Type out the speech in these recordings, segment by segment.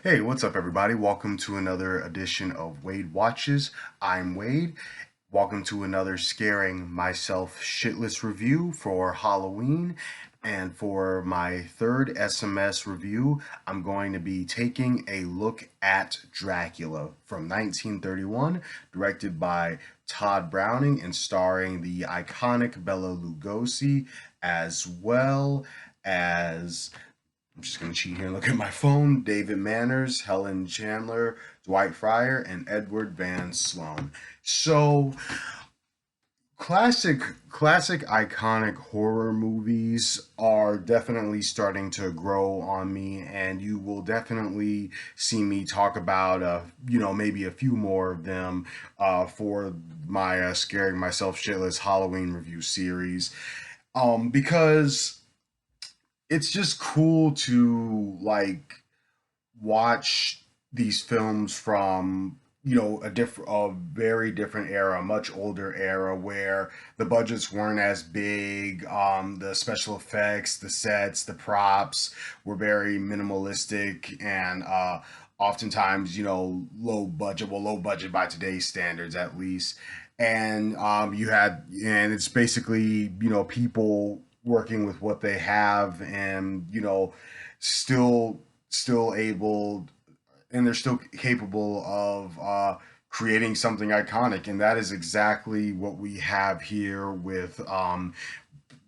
Hey, what's up, everybody? Welcome to another edition of Wade Watches. I'm Wade. Welcome to another scaring myself shitless review for Halloween. And for my third SMS review, I'm going to be taking a look at Dracula from 1931, directed by Todd Browning and starring the iconic Bela Lugosi, as well as I'm just going to cheat here and look at my phone. David Manners, Helen Chandler, Dwight Fryer, and Edward Van Sloan. So, classic, iconic horror movies are definitely starting to grow on me, and you will definitely see me talk about, maybe a few more of them for my Scaring Myself Shitless Halloween review series. Because it's just cool to watch these films from a very different era, a much older era where the budgets weren't as big, the special effects, the sets, the props were very minimalistic, and oftentimes low budget by today's standards at least. And it's basically people working with what they have, and still able, and they're still capable of creating something iconic, and that is exactly what we have here with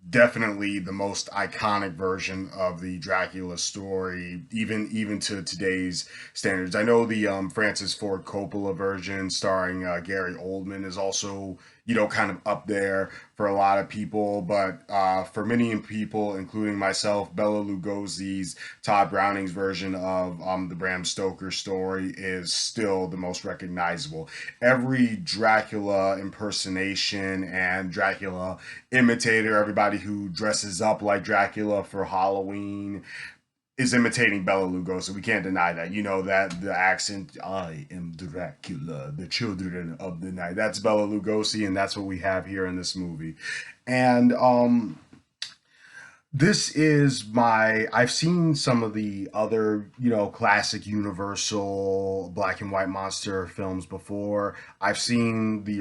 definitely the most iconic version of the Dracula story, even to today's standards. I know the Francis Ford Coppola version starring Gary Oldman is also kind of up there for a lot of people, but for many people, including myself, Bela Lugosi's Todd Browning's version of the Bram Stoker story is still the most recognizable. Every Dracula impersonation and Dracula imitator, everybody who dresses up like Dracula for Halloween, is imitating Bela Lugosi. We can't deny that. You know that the accent, I am Dracula, the children of the night. That's Bela Lugosi, and that's what we have here in this movie. And this is my I've seen some of the other classic Universal black and white monster films before. I've seen the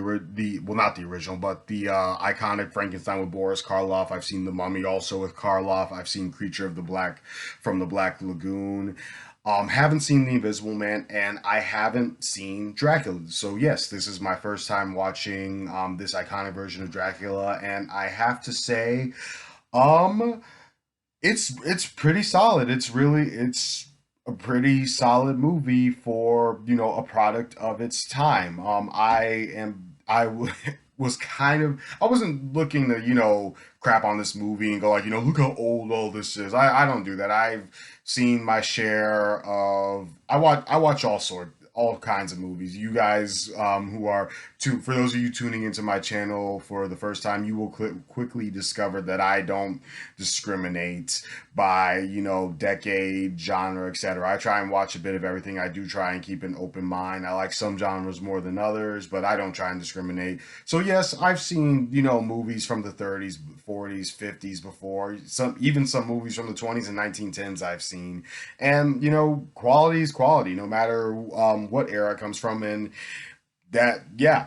well, not the original, but the iconic Frankenstein with Boris Karloff. I've seen The Mummy also with Karloff. I've seen Creature of the Black from the Black Lagoon. Haven't seen The Invisible Man, and I haven't seen Dracula. So yes, this is my first time watching this iconic version of Dracula, and I have to say, um, it's pretty solid. It's a pretty solid movie for a product of its time. Was kind of, I wasn't looking to crap on this movie and go like look how old all this is. I don't do that. I've seen my share of I watch all kinds of movies. You guys who are for those of you tuning into my channel for the first time, you will quickly discover that I don't discriminate by decade, genre, etc. I try and watch a bit of everything. I do try and keep an open mind. I like some genres more than others, but I don't try and discriminate. So yes, I've seen movies from the 30s, 40s, 50s before. Some movies from the 20s and 1910s I've seen, and quality is quality no matter what era it comes from. And that, yeah,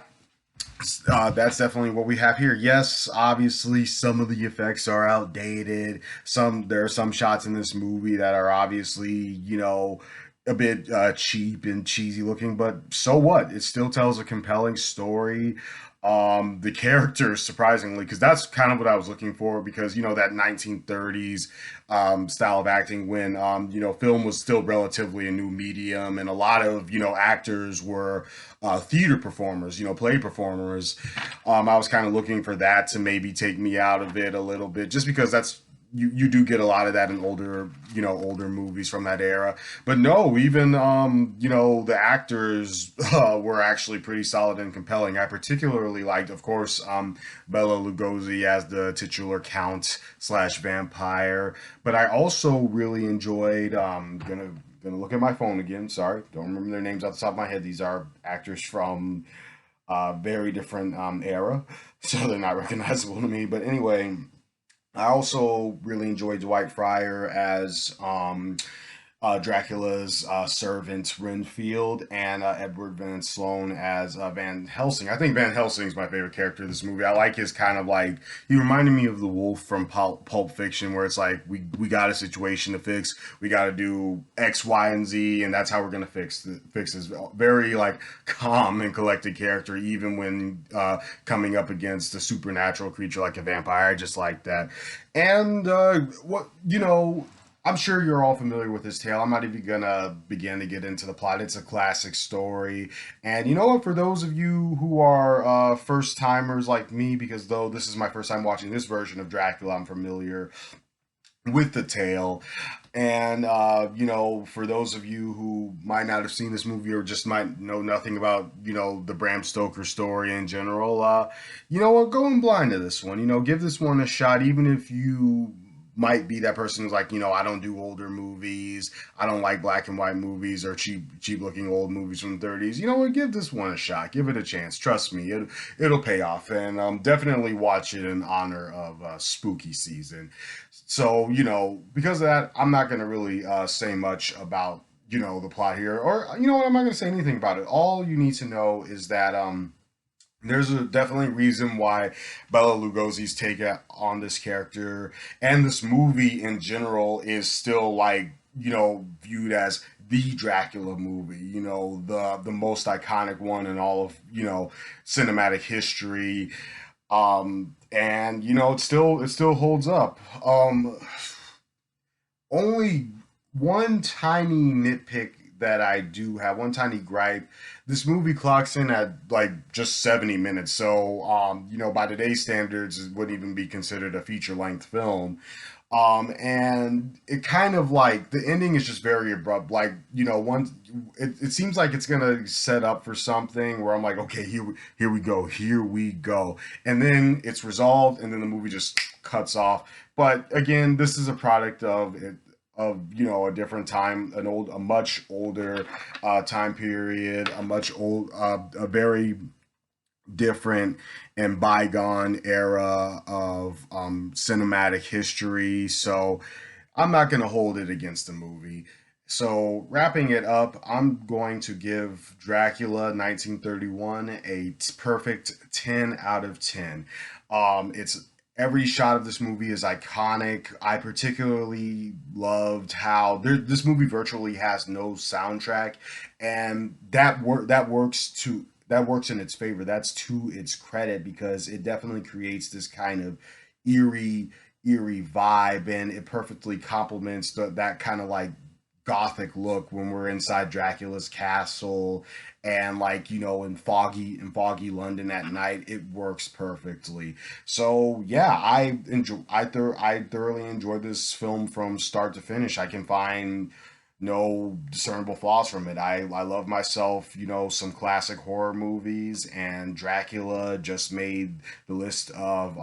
that's definitely what we have here. Yes, obviously some of the effects are outdated. There are some shots in this movie that are obviously a bit cheap and cheesy looking, but so what? It still tells a compelling story. The characters, surprisingly, because that's kind of what I was looking for, because that 1930s style of acting, when film was still relatively a new medium, and a lot of actors were theater performers, play performers. I was kind of looking for that to maybe take me out of it a little bit, just because that's you do get a lot of that in older movies from that era. But no, even the actors were actually pretty solid and compelling. I particularly liked, of course, Bela Lugosi as the titular count slash vampire, but I also really enjoyed gonna look at my phone again. Sorry, don't remember their names off the top of my head. These are actors from very different era, so they're not recognizable to me. But anyway, I also really enjoyed Dwight Fryer as Dracula's servant Renfield, and Edward Van Sloan as Van Helsing. I think Van Helsing's my favorite character in this movie. I like his kind of like, he reminded me of the Wolf from Pulp Fiction, where it's like we got a situation to fix, we got to do X, Y, and Z, and that's how we're gonna fix this. Very like calm and collected character, even when coming up against a supernatural creature like a vampire. I just like that. And what you know, I'm sure you're all familiar with this tale. I'm not even gonna begin to get into the plot. It's a classic story. And you know what? For those of you who are first timers like me, because though this is my first time watching this version of Dracula, I'm familiar with the tale. And for those of you who might not have seen this movie or just might know nothing about, the Bram Stoker story in general, you know what? Go in blind to this one. Give this one a shot, even if you might be that person who's like, I don't do older movies. I don't like black and white movies or cheap looking old movies from the 30s. You know what? Give this one a shot. Give it a chance. Trust me, it'll pay off. And definitely watch it in honor of spooky season. So, because of that, I'm not going to really say much about, the plot here. Or, you know what? I'm not going to say anything about it. All you need to know is that there's a definitely reason why Bela Lugosi's take on this character and this movie in general is still like, viewed as the Dracula movie, the most iconic one in all of, cinematic history. And it still holds up. Only one tiny nitpick that I do have, one tiny gripe. This movie clocks in at like just 70 minutes. So, by today's standards, it wouldn't even be considered a feature length film. And it kind of like the ending is just very abrupt. Like, once it seems like it's gonna set up for something where I'm like, okay, here we go, here we go. And then it's resolved and then the movie just cuts off. But again, this is a product of it of a different time, a much older time period, a very different and bygone era of cinematic history. So I'm not going to hold it against the movie. So wrapping it up, I'm going to give Dracula 1931 a perfect 10 out of 10. It's Every shot of this movie is iconic. I particularly loved how this movie virtually has no soundtrack, and that works in its favor. That's to its credit because it definitely creates this kind of eerie eerie vibe, and it perfectly complements that kind of like gothic look when we're inside Dracula's castle and like in foggy London at night. It works perfectly. So yeah, I thoroughly enjoyed this film from start to finish. I can find no discernible flaws from it. I love myself, some classic horror movies, and Dracula just made the list of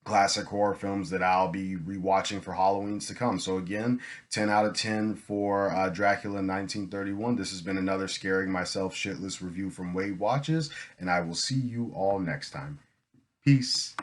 classic horror films that I'll be rewatching for Halloweens to come. So again, 10 out of 10 for Dracula 1931. This has been another scaring myself shitless review from Wade Watches, and I will see you all next time. Peace.